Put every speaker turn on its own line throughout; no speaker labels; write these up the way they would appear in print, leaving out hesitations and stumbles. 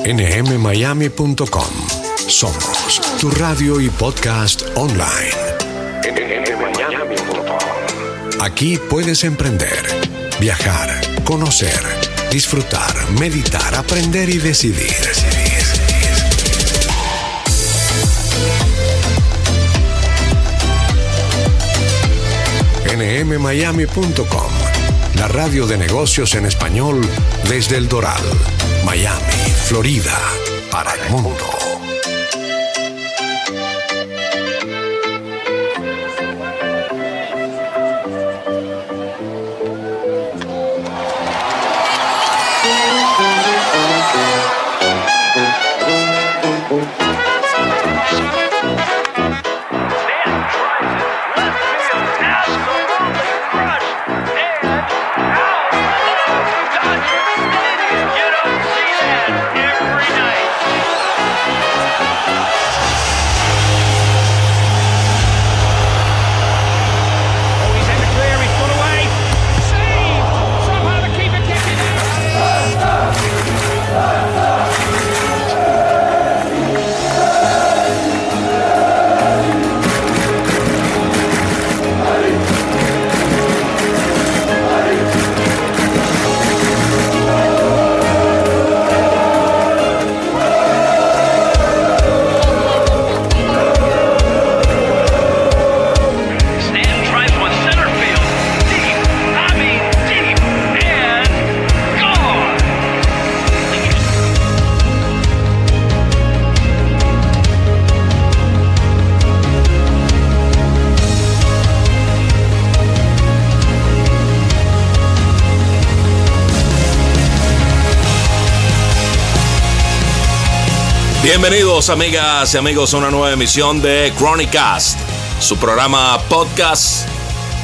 nmmiami.com. Somos tu radio y podcast online. nmmiami.com. Aquí puedes emprender, viajar, conocer, disfrutar, meditar, aprender y decidir. nmmiami.com, la radio de negocios en español desde El Doral, Miami, Florida, para el mundo.
Bienvenidos amigas y amigos a una nueva emisión de Chronicast, su programa podcast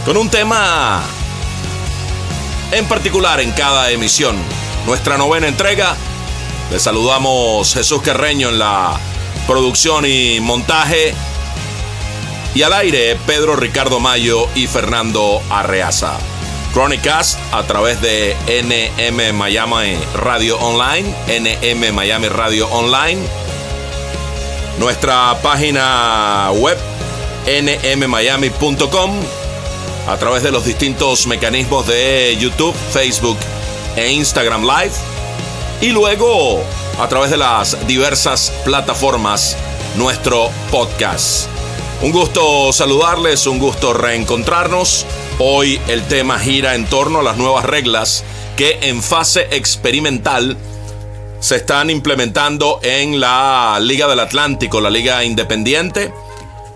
con un tema en particular en cada emisión. Nuestra novena entrega. Les saludamos Jesús Carreño en la producción y montaje, y al aire Pedro Ricardo Mayo y Fernando Arreaza. Chronicast a través de NM Miami Radio Online, NM Miami Radio Online. Nuestra página web nmmiami.com, a través de los distintos mecanismos de YouTube, Facebook e Instagram Live, y luego a través de las diversas plataformas nuestro podcast. Un gusto saludarles, un gusto reencontrarnos. Hoy el tema gira en torno a las nuevas reglas que en fase experimental se están implementando en la Liga del Atlántico, la Liga Independiente.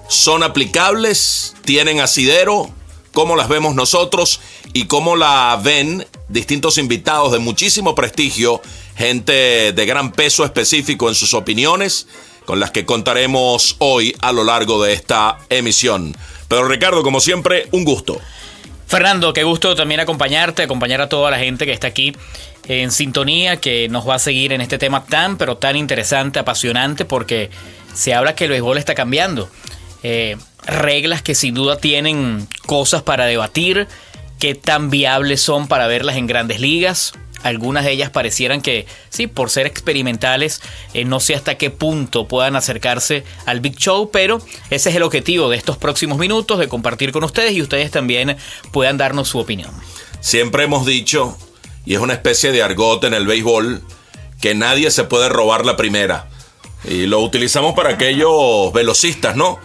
¿Son aplicables? ¿Tienen asidero? ¿Cómo las vemos nosotros? ¿Y cómo la ven distintos invitados de muchísimo prestigio, gente de gran peso específico en sus opiniones, con las que contaremos hoy a lo largo de esta emisión? Pedro Ricardo, como siempre, un gusto.
Fernando, qué gusto también acompañar a toda la gente que está aquí en sintonía, que nos va a seguir en este tema tan, pero tan interesante, apasionante, porque se habla que el béisbol está cambiando. Reglas que sin duda tienen cosas para debatir, qué tan viables son para verlas en grandes ligas. Algunas de ellas parecieran que, sí, por ser experimentales, no sé hasta qué punto puedan acercarse al Big Show, pero ese es el objetivo de estos próximos minutos, de compartir con ustedes y ustedes también puedan darnos su opinión.
Siempre hemos dicho, y es una especie de argot en el béisbol, que nadie se puede robar la primera. Y lo utilizamos para aquellos velocistas, ¿no?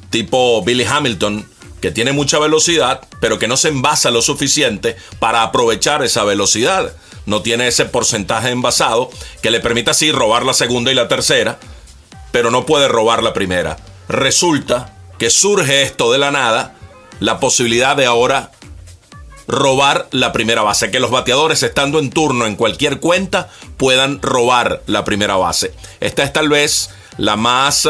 Tipo Billy Hamilton, que tiene mucha velocidad, pero que no se envasa lo suficiente para aprovechar esa velocidad. No tiene ese porcentaje envasado que le permita así robar la segunda y la tercera, pero no puede robar la primera. Resulta que surge esto de la nada, la posibilidad de ahora robar la primera base, que los bateadores, estando en turno en cualquier cuenta, puedan robar la primera base. Esta es tal vez la más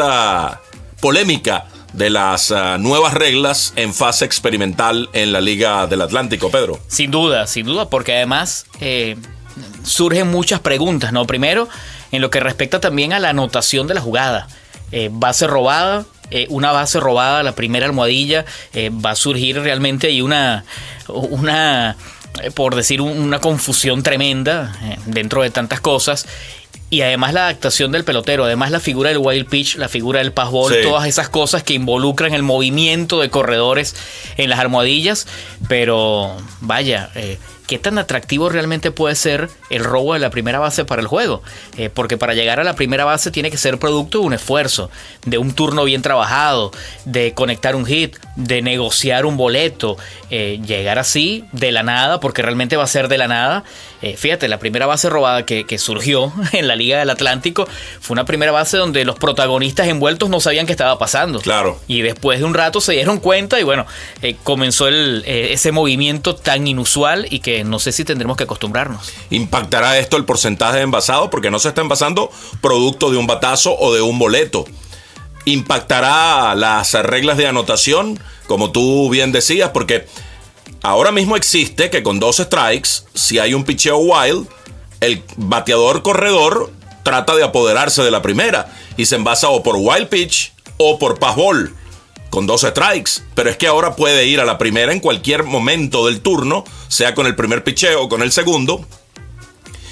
polémica de las nuevas reglas en fase experimental en la Liga del Atlántico, Pedro.
Sin duda, porque además surgen muchas preguntas, ¿no? Primero, en lo que respecta también a la anotación de la jugada. Base robada, una base robada, la primera almohadilla, va a surgir realmente ahí una por decir, una confusión tremenda dentro de tantas cosas. Y además la adaptación del pelotero, además la figura del wild pitch, la figura del passball, sí, todas esas cosas que involucran el movimiento de corredores en las almohadillas. Pero vaya, ¿qué tan atractivo realmente puede ser el robo de la primera base para el juego? Porque para llegar a la primera base tiene que ser producto de un esfuerzo, de un turno bien trabajado, de conectar un hit, de negociar un boleto, llegar así de la nada, porque realmente va a ser de la nada. Fíjate, la primera base robada que surgió en la Liga del Atlántico fue una primera base donde los protagonistas envueltos no sabían qué estaba pasando.
Claro.
Y después de un rato se dieron cuenta y bueno, comenzó ese movimiento tan inusual y que no sé si tendremos que acostumbrarnos.
¿Impactará esto el porcentaje de envasado? Porque no se está envasando producto de un batazo o de un boleto. ¿Impactará las reglas de anotación? Como tú bien decías, porque ahora mismo existe que con 2 strikes, si hay un picheo wild, el bateador corredor trata de apoderarse de la primera y se envasa o por wild pitch o por passball con 2 strikes. Pero es que ahora puede ir a la primera en cualquier momento del turno, sea con el primer picheo o con el segundo,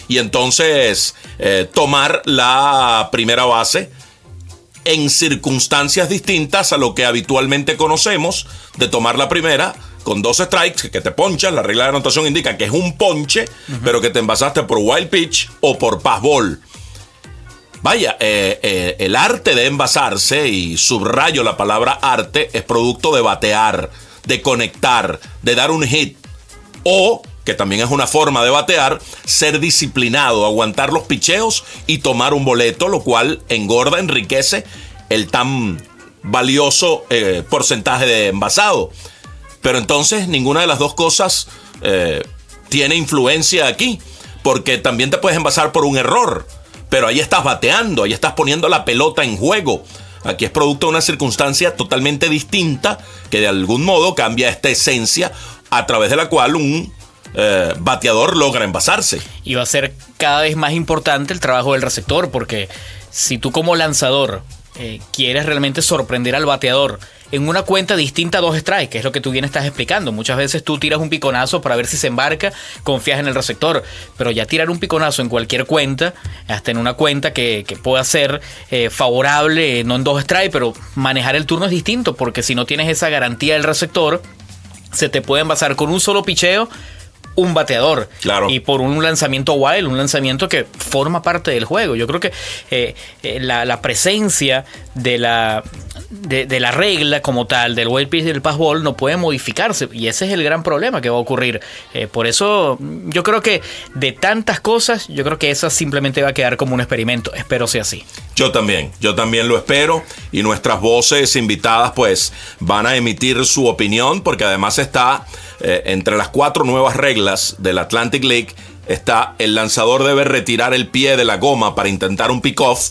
y entonces tomar la primera base en circunstancias distintas a lo que habitualmente conocemos de tomar la primera con 2 strikes, que te ponchan. La regla de anotación indica que es un ponche, pero que te envasaste por wild pitch o por passball. Vaya, el arte de envasarse, y subrayo la palabra arte, es producto de batear, de conectar, de dar un hit, o, que también es una forma de batear, ser disciplinado, aguantar los picheos y tomar un boleto, lo cual engorda, enriquece el tan valioso porcentaje de envasado. Pero entonces ninguna de las dos cosas tiene influencia aquí, porque también te puedes envasar por un error, pero ahí estás bateando, ahí estás poniendo la pelota en juego. Aquí es producto de una circunstancia totalmente distinta que de algún modo cambia esta esencia a través de la cual un bateador logra envasarse.
Y va a ser cada vez más importante el trabajo del receptor, porque si tú como lanzador quieres realmente sorprender al bateador en una cuenta distinta a 2 strikes, que es lo que tú bien estás explicando. Muchas veces tú tiras un piconazo para ver si se embarca, confías en el receptor, pero ya tirar un piconazo en cualquier cuenta, hasta en una cuenta que pueda ser favorable, no en 2 strikes, pero manejar el turno es distinto, porque si no tienes esa garantía del receptor, se te puede envasar con un solo picheo un bateador.
Claro. Y
por un lanzamiento wild, un lanzamiento que forma parte del juego. Yo creo que la presencia de la regla como tal, del wild pitch y del passball, no puede modificarse, y ese es el gran problema que va a ocurrir. Por eso yo creo que de tantas cosas, yo creo que esa simplemente va a quedar como un experimento. Espero sea así.
Yo también lo espero, y nuestras voces invitadas pues van a emitir su opinión, porque además está entre las 4 nuevas reglas del Atlantic League, está el lanzador debe retirar el pie de la goma para intentar un pick-off,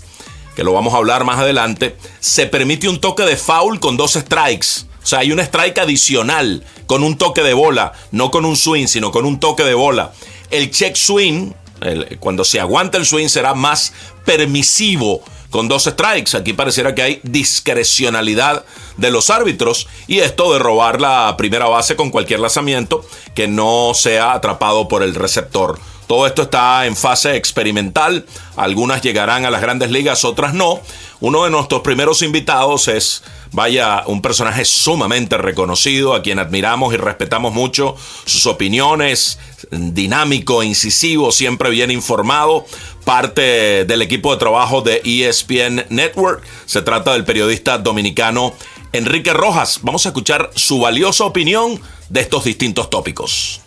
que lo vamos a hablar más adelante. Se permite un toque de foul con 2 strikes, o sea, hay un strike adicional con un toque de bola, no con un swing, sino con un toque de bola. El check swing, cuando se aguanta el swing, será más permisivo con 2 strikes. Aquí pareciera que hay discrecionalidad de los árbitros, y esto de robar la primera base con cualquier lanzamiento que no sea atrapado por el receptor. Todo esto está en fase experimental. Algunas llegarán a las grandes ligas, otras no. Uno de nuestros primeros invitados es, un personaje sumamente reconocido, a quien admiramos y respetamos mucho sus opiniones, dinámico, incisivo, siempre bien informado, parte del equipo de trabajo de ESPN Network. Se trata del periodista dominicano Enrique Rojas. Vamos a escuchar su valiosa opinión de estos distintos tópicos.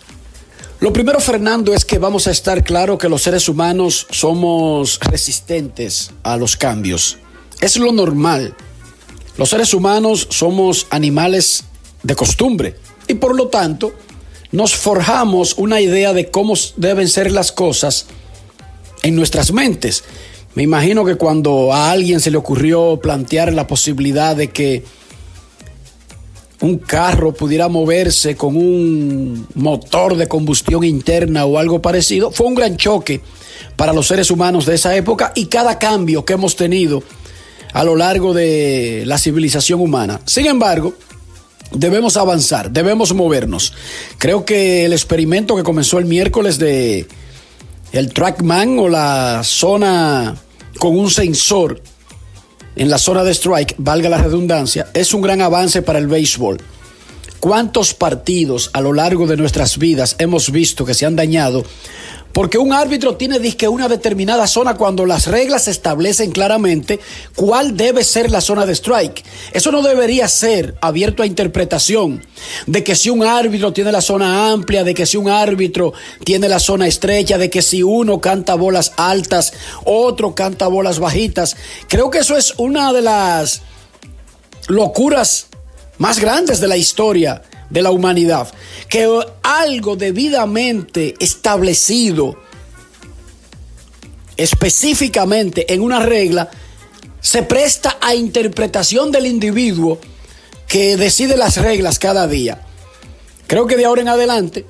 Lo primero, Fernando, es que vamos a estar claro que los seres humanos somos resistentes a los cambios. Es lo normal. Los seres humanos somos animales de costumbre y por lo tanto nos forjamos una idea de cómo deben ser las cosas en nuestras mentes. Me imagino que cuando a alguien se le ocurrió plantear la posibilidad de que un carro pudiera moverse con un motor de combustión interna o algo parecido, fue un gran choque para los seres humanos de esa época y cada cambio que hemos tenido a lo largo de la civilización humana. Sin embargo, debemos avanzar, debemos movernos. Creo que el experimento que comenzó el miércoles de el trackman o la zona con un sensor en la zona de strike, valga la redundancia, es un gran avance para el béisbol. ¿Cuántos partidos a lo largo de nuestras vidas hemos visto que se han dañado porque un árbitro tiene disque una determinada zona cuando las reglas establecen claramente cuál debe ser la zona de strike? Eso no debería ser abierto a interpretación de que si un árbitro tiene la zona amplia, de que si un árbitro tiene la zona estrecha, de que si uno canta bolas altas, otro canta bolas bajitas. Creo que eso es una de las locuras más grandes de la historia de la humanidad, que algo debidamente establecido específicamente en una regla se presta a interpretación del individuo que decide las reglas cada día. Creo que de ahora en adelante,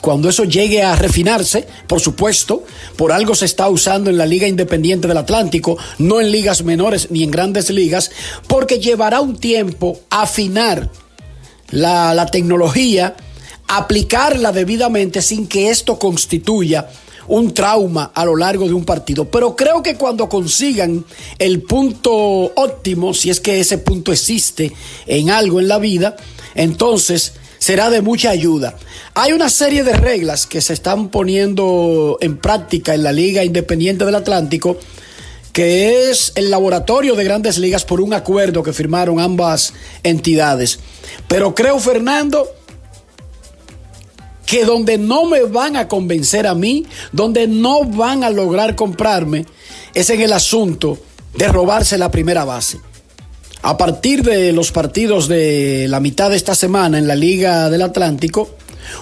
cuando eso llegue a refinarse, por supuesto, por algo se está usando en la Liga Independiente del Atlántico, no en ligas menores ni en grandes ligas, porque llevará un tiempo afinar la tecnología, aplicarla debidamente sin que esto constituya un trauma a lo largo de un partido. Pero creo que cuando consigan el punto óptimo, si es que ese punto existe en algo en la vida, entonces será de mucha ayuda. Hay una serie de reglas que se están poniendo en práctica en la Liga Independiente del Atlántico, que es el laboratorio de Grandes Ligas por un acuerdo que firmaron ambas entidades. Pero creo, Fernando, que donde no me van a convencer a mí, donde no van a lograr comprarme, es en el asunto de robarse la primera base. A partir de los partidos de la mitad de esta semana en la Liga del Atlántico,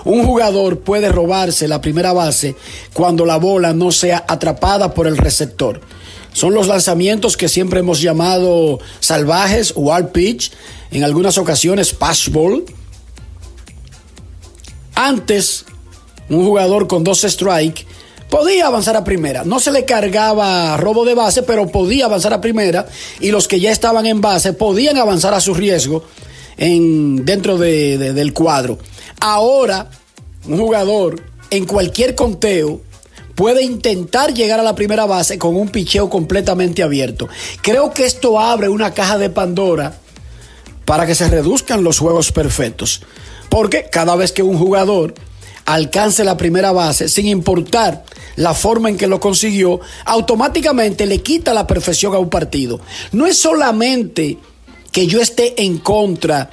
un jugador puede robarse la primera base cuando la bola no sea atrapada por el receptor. Son los lanzamientos que siempre hemos llamado salvajes, wild pitch, en algunas ocasiones pass ball. Antes, un jugador con 2 strikes podía avanzar a primera. No se le cargaba robo de base, pero podía avanzar a primera, y los que ya estaban en base podían avanzar a su riesgo dentro del cuadro. Ahora, un jugador en cualquier conteo puede intentar llegar a la primera base con un picheo completamente abierto. Creo que esto abre una caja de Pandora para que se reduzcan los juegos perfectos. Porque cada vez que un jugador alcance la primera base, sin importar la forma en que lo consiguió, automáticamente le quita la perfección a un partido. No es solamente que yo esté en contra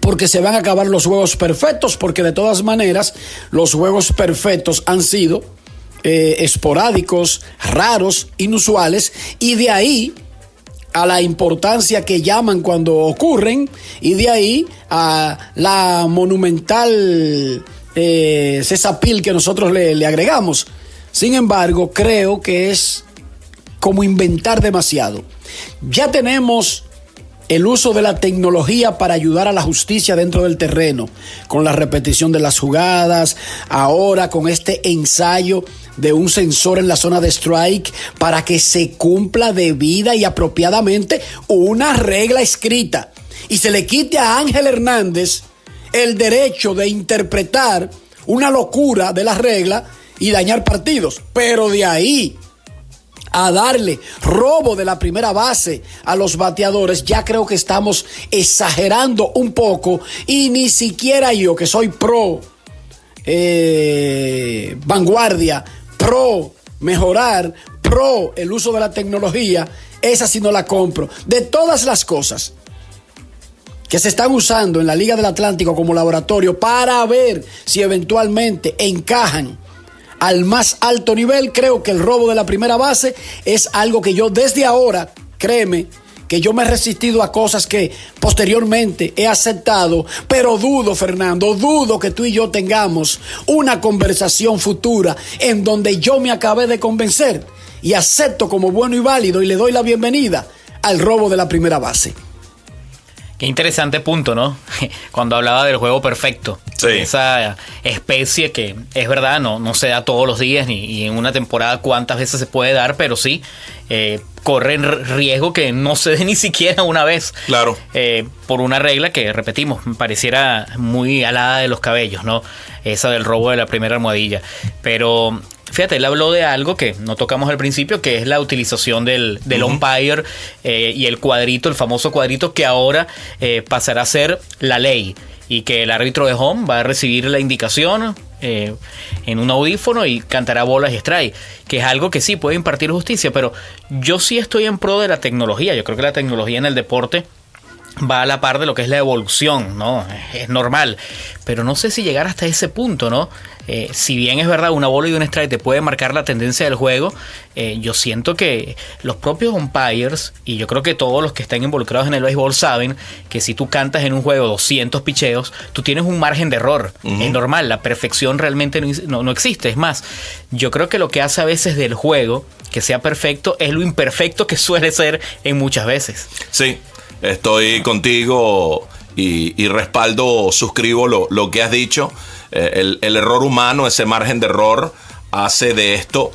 porque se van a acabar los juegos perfectos, porque de todas maneras los juegos perfectos han sido esporádicos, raros, inusuales, y de ahí a la importancia que llaman cuando ocurren, y de ahí a la monumental cesapil que nosotros le agregamos. Sin embargo, creo que es como inventar demasiado. Ya tenemos el uso de la tecnología para ayudar a la justicia dentro del terreno, con la repetición de las jugadas, ahora con este ensayo de un sensor en la zona de strike para que se cumpla debida y apropiadamente una regla escrita y se le quite a Ángel Hernández el derecho de interpretar una locura de la regla y dañar partidos. Pero de ahí a darle robo de la primera base a los bateadores, ya creo que estamos exagerando un poco, y ni siquiera yo, que soy pro vanguardia, pro mejorar, pro el uso de la tecnología, esa sí no la compro. De todas las cosas que se están usando en la Liga del Atlántico como laboratorio para ver si eventualmente encajan al más alto nivel, creo que el robo de la primera base es algo que yo desde ahora, créeme, que yo me he resistido a cosas que posteriormente he aceptado, pero dudo, Fernando, dudo que tú y yo tengamos una conversación futura en donde yo me acabé de convencer y acepto como bueno y válido y le doy la bienvenida al robo de la primera base.
Qué interesante punto, ¿no? Cuando hablaba del juego perfecto.
Sí.
Esa especie que es verdad, no se da todos los días y en una temporada cuántas veces se puede dar, pero sí corren riesgo que no se dé ni siquiera una vez.
Claro.
Por una regla que, repetimos, me pareciera muy alada de los cabellos, ¿no? Esa del robo de la primera almohadilla. Pero fíjate, él habló de algo que no tocamos al principio, que es la utilización del umpire y el cuadrito, el famoso cuadrito que ahora pasará a ser la ley, y que el árbitro de home va a recibir la indicación en un audífono y cantará bolas y strike, que es algo que sí puede impartir justicia, pero yo sí estoy en pro de la tecnología. Yo creo que la tecnología en el deporte va a la par de lo que es la evolución, ¿no? Es normal, pero no sé si llegar hasta ese punto, ¿no? Si bien es verdad, una bola y un strike te puede marcar la tendencia del juego, yo siento que los propios umpires, y yo creo que todos los que están involucrados en el béisbol saben que si tú cantas en un juego 200 picheos, tú tienes un margen de error. Es normal, la perfección realmente no existe. Es más, yo creo que lo que hace a veces del juego que sea perfecto es lo imperfecto que suele ser en muchas veces.
Sí, estoy contigo y respaldo, suscribo lo que has dicho. El error humano, ese margen de error, hace de esto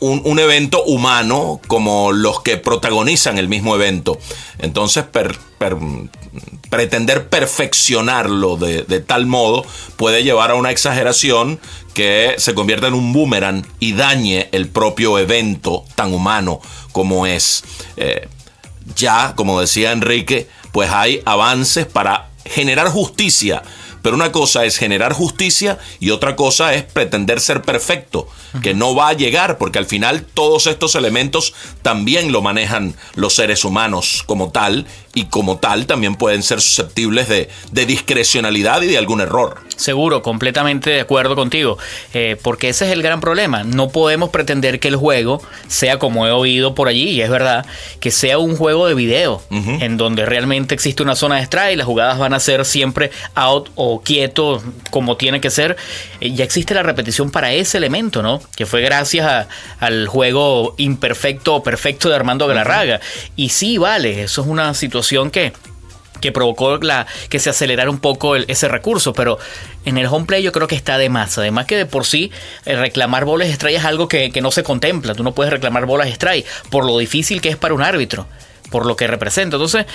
un evento humano como los que protagonizan el mismo evento. Entonces, pretender perfeccionarlo de tal modo puede llevar a una exageración que se convierta en un boomerang y dañe el propio evento tan humano como es. Ya, como decía Enrique, pues hay avances para generar justicia. Pero una cosa es generar justicia y otra cosa es pretender ser perfecto, que no va a llegar, porque al final todos estos elementos también lo manejan los seres humanos como tal, y como tal también pueden ser susceptibles de discrecionalidad y de algún error.
Seguro, completamente de acuerdo contigo, porque ese es el gran problema. No podemos pretender que el juego sea, como he oído por allí, y es verdad, que sea un juego de video, en donde realmente existe una zona de strike, las jugadas van a ser siempre out o quieto, como tiene que ser. Ya existe la repetición para ese elemento, ¿no? Que fue gracias al juego imperfecto o perfecto de Armando Galarraga. Y sí, vale, eso es una situación que provocó que se acelerara un poco ese recurso, pero en el home play yo creo que está de más. Además que de por sí reclamar bolas strike es algo que no se contempla. Tú no puedes reclamar bolas strike por lo difícil que es para un árbitro, por lo que representa. Entonces,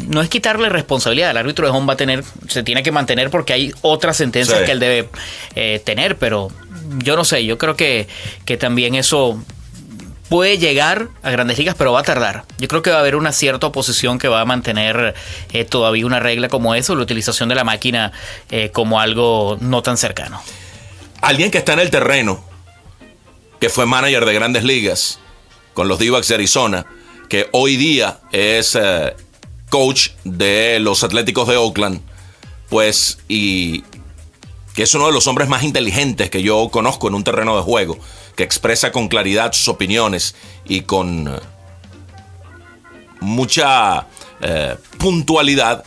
no es quitarle responsabilidad. El árbitro de home se tiene que mantener porque hay otras sentencias que él debe tener, pero yo no sé, yo creo que también eso puede llegar a Grandes Ligas, pero va a tardar. Yo creo que va a haber una cierta oposición que va a mantener todavía una regla como eso, la utilización de la máquina como algo no tan cercano.
Alguien que está en el terreno, que fue manager de Grandes Ligas con los D-backs de Arizona, que hoy día es coach de los Atléticos de Oakland, pues, y que es uno de los hombres más inteligentes que yo conozco en un terreno de juego, que expresa con claridad sus opiniones y con mucha puntualidad,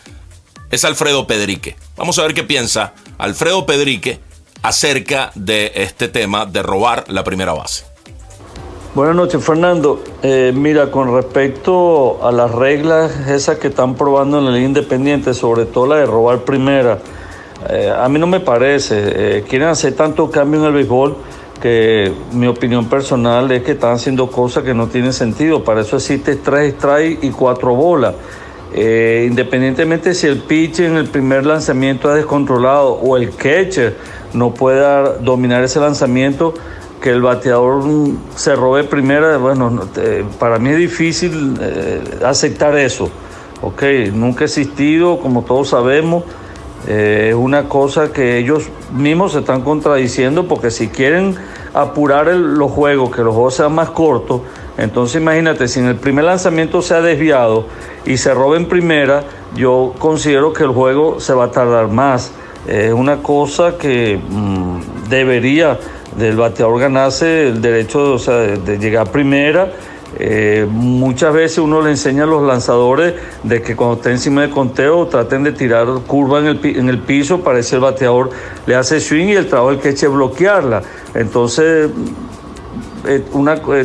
es Alfredo Pedrique. Vamos a ver qué piensa Alfredo Pedrique acerca de este tema de robar la primera base.
Buenas noches, Fernando. Mira, con respecto a las reglas esas que están probando en la Liga Independiente, sobre todo la de robar primera, a mí no me parece. Quieren hacer tanto cambio en el béisbol que mi opinión personal es que están haciendo cosas que no tienen sentido. Para eso existe 3 strikes y 4 bolas. Independientemente si el pitcher en el primer lanzamiento es descontrolado o el catcher no pueda dominar ese lanzamiento, que el bateador se robe primera, bueno, para mí es difícil aceptar eso. Okay, nunca ha existido, como todos sabemos. Es una cosa que ellos mismos se están contradiciendo, porque si quieren apurar los juegos, que los juegos sean más cortos, entonces imagínate, si en el primer lanzamiento se ha desviado y se roba en primera, yo considero que el juego se va a tardar más. Es una cosa que debería del bateador ganarse el derecho de llegar a primera. Muchas veces uno le enseña a los lanzadores de que cuando estén encima del conteo traten de tirar curva en el piso para que el bateador le hace swing y el trabajo del catcher es bloquearla. Entonces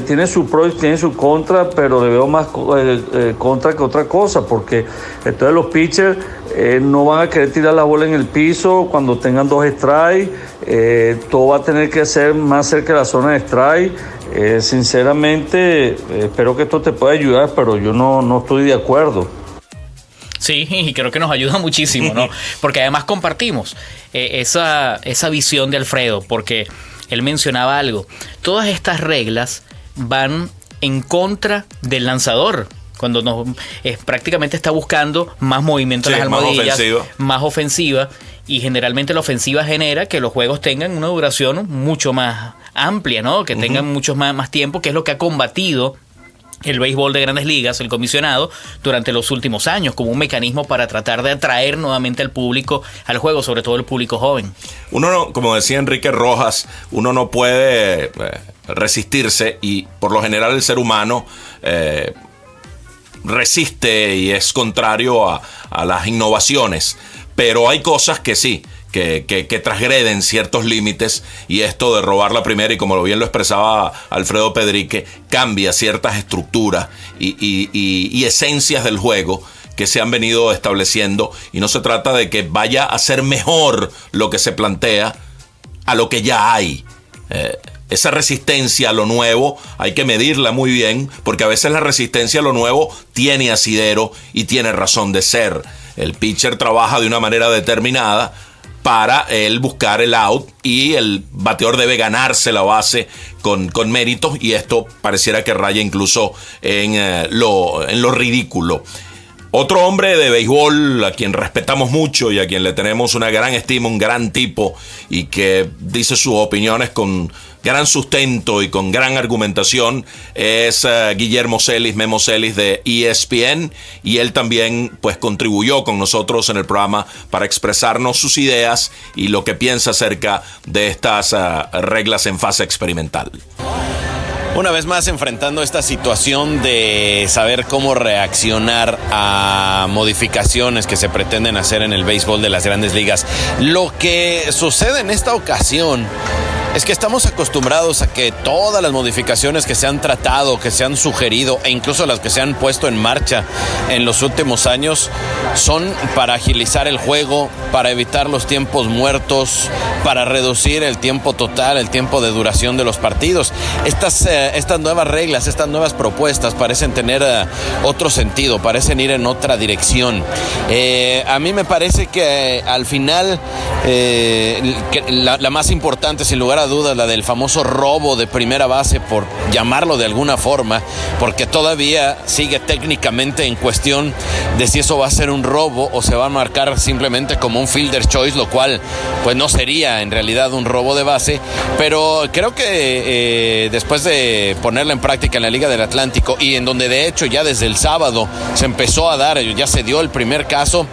tiene su pro y tiene su contra, pero le veo más contra que otra cosa, porque entonces los pitchers no van a querer tirar la bola en el piso cuando tengan 2 strikes, todo va a tener que ser más cerca de la zona de strike. Sinceramente, espero que esto te pueda ayudar, pero yo no estoy de acuerdo.
Sí, y creo que nos ayuda muchísimo, ¿no? Porque además compartimos esa visión de Alfredo, porque él mencionaba algo. Todas estas reglas van en contra del lanzador. Cuando prácticamente está buscando más movimiento en las almohadillas, más ofensiva, y generalmente la ofensiva genera que los juegos tengan una duración mucho más amplia, ¿no? Que tengan mucho más tiempo, que es lo que ha combatido el béisbol de Grandes Ligas, el comisionado, durante los últimos años, como un mecanismo para tratar de atraer nuevamente al público al juego, sobre todo el público joven.
Uno no, como decía Enrique Rojas, uno no puede resistirse, y por lo general el ser humano resiste y es contrario a las innovaciones, pero hay cosas que sí, que transgreden ciertos límites, y esto de robar la primera, y como bien lo expresaba Alfredo Pedrique, cambia ciertas estructuras y esencias del juego que se han venido estableciendo, y no se trata de que vaya a ser mejor lo que se plantea a lo que ya hay. Esa resistencia a lo nuevo hay que medirla muy bien, porque a veces la resistencia a lo nuevo tiene asidero y tiene razón de ser. El pitcher trabaja de una manera determinada para él buscar el out, y el bateador debe ganarse la base con méritos, y esto pareciera que raya incluso en lo ridículo. Otro hombre de béisbol a quien respetamos mucho y a quien le tenemos una gran estima, un gran tipo, y que dice sus opiniones con gran sustento y con gran argumentación, es Guillermo Celis, Memo Celis, de ESPN, y él también pues contribuyó con nosotros en el programa para expresarnos sus ideas y lo que piensa acerca de estas reglas en fase experimental.
Una vez más enfrentando esta situación de saber cómo reaccionar a modificaciones que se pretenden hacer en el béisbol de las Grandes Ligas. Lo que sucede en esta ocasión es que estamos acostumbrados a que todas las modificaciones que se han tratado, que se han sugerido, e incluso las que se han puesto en marcha en los últimos años, son para agilizar el juego, para evitar los tiempos muertos, para reducir el tiempo total, el tiempo de duración de los partidos. Estas nuevas reglas, estas nuevas propuestas parecen tener otro sentido, parecen ir en otra dirección. A mí me parece que al final la más importante, sin lugar a dudas, la del famoso robo de primera base, por llamarlo de alguna forma, porque todavía sigue técnicamente en cuestión de si eso va a ser un robo o se va a marcar simplemente como un fielder choice, lo cual pues no sería en realidad un robo de base. Pero creo que después de ponerla en práctica en la Liga del Atlántico, y en donde de hecho ya desde el sábado se empezó a dar, ya se dio el primer caso,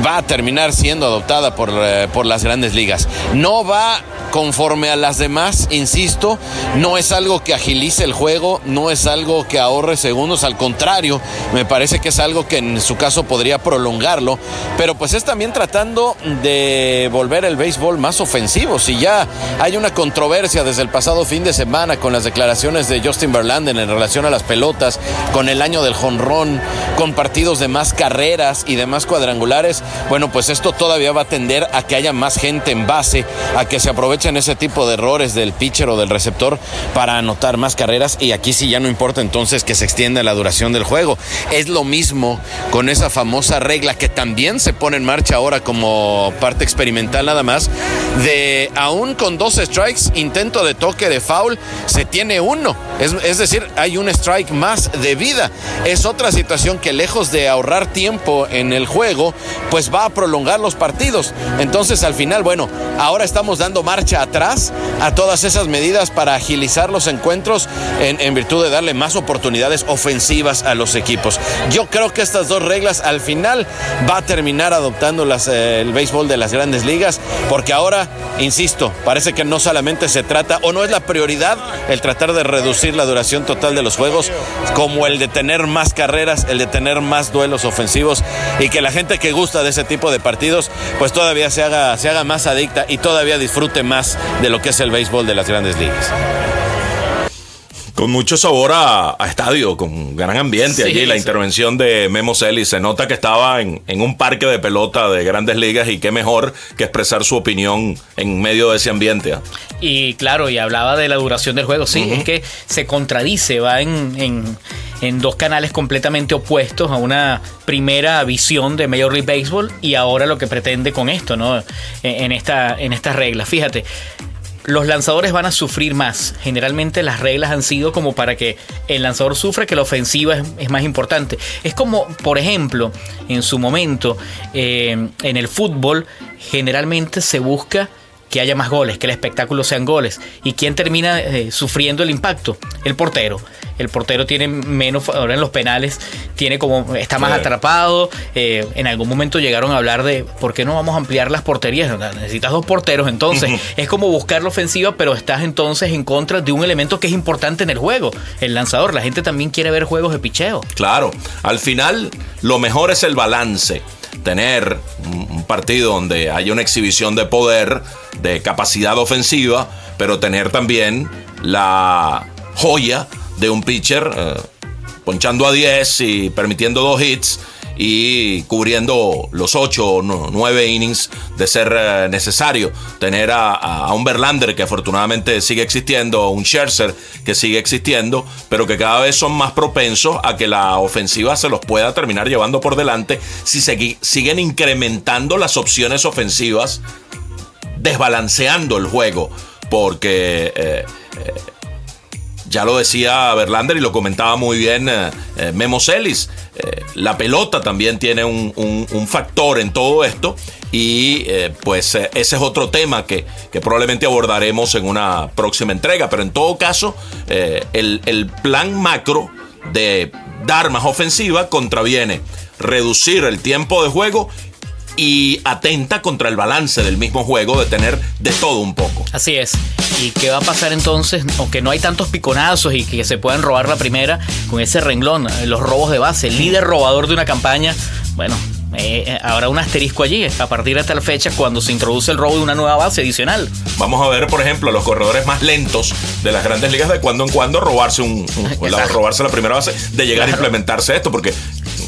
va a terminar siendo adoptada por las Grandes Ligas. No va conforme a las demás, insisto, no es algo que agilice el juego, no es algo que ahorre segundos, al contrario, me parece que es algo que en su caso podría prolongarlo, pero pues es también tratando de volver el béisbol más ofensivo. Si ya hay una controversia desde el pasado fin de semana con las declaraciones de Justin Verlander en relación a las pelotas, con el año del jonrón, con partidos de más carreras y de más cuadrangulares, bueno, pues esto todavía va a tender a que haya más gente en base, a que se aprovechen ese tipo de errores del pitcher o del receptor para anotar más carreras, y aquí sí ya no importa entonces que se extienda la duración del juego. Es lo mismo con esa famosa regla que también se pone en marcha ahora como parte experimental nada más, de aún con 2 strikes, intento de toque de foul, se tiene 1, es decir, hay un strike más de vida. Es otra situación que, lejos de ahorrar tiempo en el juego, pues va a prolongar los partidos. Entonces al final, bueno, ahora estamos dando marcha atrás a todas esas medidas para agilizar los encuentros en virtud de darle más oportunidades ofensivas a los equipos. Yo creo que estas 2 reglas al final va a terminar adoptándolas el béisbol de las Grandes Ligas, porque ahora, insisto, parece que no solamente se trata, o no es la prioridad, el tratar de reducir la duración total de los juegos, como el de tener más carreras, el de tener más duelos ofensivos, y que la gente que gusta de ese tipo de partidos pues todavía se haga más adicta y todavía disfrute más de lo que es el béisbol de las Grandes Ligas.
Con mucho sabor a estadio, con gran ambiente.
Sí,
allí la intervención de Memo Celis, se nota que estaba en un parque de pelota de Grandes Ligas, y qué mejor que expresar su opinión en medio de ese ambiente.
Y claro, y hablaba de la duración del juego. Sí, es que se contradice, va en dos canales completamente opuestos a una primera visión de Major League Baseball y ahora lo que pretende con esto, ¿no? En estas reglas. Fíjate, los lanzadores van a sufrir más. Generalmente las reglas han sido como para que el lanzador sufra, que la ofensiva es más importante. Es como, por ejemplo, en su momento, en el fútbol, generalmente se busca que haya más goles, que el espectáculo sean goles. ¿Y quién termina sufriendo el impacto? El portero. El portero tiene menos, ahora en los penales está más atrapado. En algún momento llegaron a hablar de ¿por qué no vamos a ampliar las porterías? Necesitas 2 porteros, entonces. Es como buscar la ofensiva, pero estás entonces en contra de un elemento que es importante en el juego, el lanzador. La gente también quiere ver juegos de picheo.
Claro, al final lo mejor es el balance. Tener un partido donde haya una exhibición de poder, de capacidad ofensiva, pero tener también la joya de un pitcher ponchando a 10 y permitiendo 2 hits y cubriendo los 8 o 9 innings de ser necesario. Tener a un Verlander que afortunadamente sigue existiendo, un Scherzer que sigue existiendo, pero que cada vez son más propensos a que la ofensiva se los pueda terminar llevando por delante si siguen incrementando las opciones ofensivas, desbalanceando el juego, porque ya lo decía Verlander y lo comentaba muy bien Memo Celis. La pelota también tiene un factor en todo esto, y pues ese es otro tema que probablemente abordaremos en una próxima entrega. Pero en todo caso, el plan macro de dar más ofensiva contraviene reducir el tiempo de juego y atenta contra el balance del mismo juego, de tener de todo un poco.
Así es. ¿Y qué va a pasar entonces? Aunque no hay tantos piconazos y que se puedan robar la primera, con ese renglón, los robos de base, el líder robador de una campaña, bueno, habrá un asterisco allí a partir de tal fecha cuando se introduce el robo de una nueva base adicional.
Vamos a ver, por ejemplo, a los corredores más lentos de las Grandes Ligas de cuando en cuando robarse robarse la primera base, de llegar a implementarse esto, porque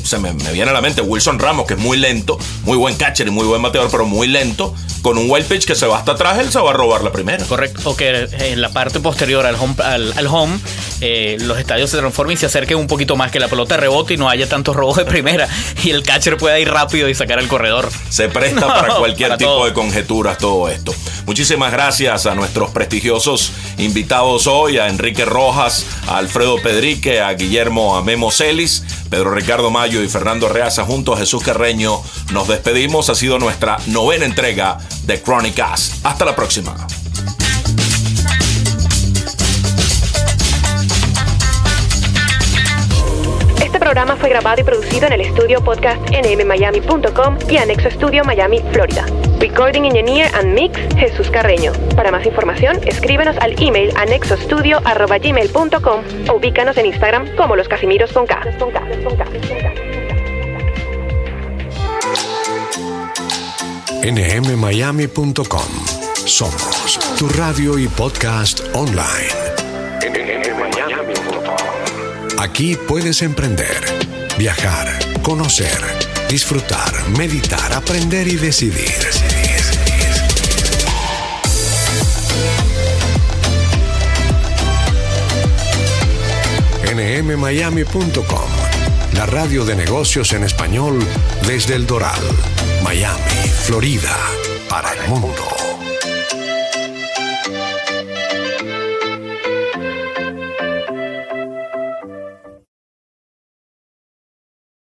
se me viene a la mente Wilson Ramos, que es muy lento, muy buen catcher y muy buen bateador, pero muy lento. Con un wild pitch que se va hasta atrás, él se va a robar la primera.
Correcto. O que en la parte posterior al home, los estadios se transformen y se acerquen un poquito más, que la pelota rebote y no haya tantos robos de primera y el catcher pueda ir rápido y sacar al corredor.
Se presta para cualquier tipo de conjeturas todo esto. Muchísimas gracias a nuestros prestigiosos invitados hoy, a Enrique Rojas, a Alfredo Pedrique, a Guillermo Memo Celis, Pedro Ricardo Mayo y Fernando Reaza. Junto a Jesús Carreño nos despedimos. Ha sido nuestra 9ª entrega de Crónicas. Hasta la próxima.
Este programa fue grabado y producido en el estudio podcast nmmiami.com y Anexo Studio Miami, Florida. Recording Engineer and Mix, Jesús Carreño. Para más información, escríbenos al email anexostudio@gmail.com o ubícanos en Instagram como Los Casimiros con K.
nmmiami.com. Somos tu radio y podcast online. Aquí puedes emprender, viajar, conocer, disfrutar, meditar, aprender y decidir. nmmiami.com, la radio de negocios en español desde El Doral, Miami, Florida, para el mundo.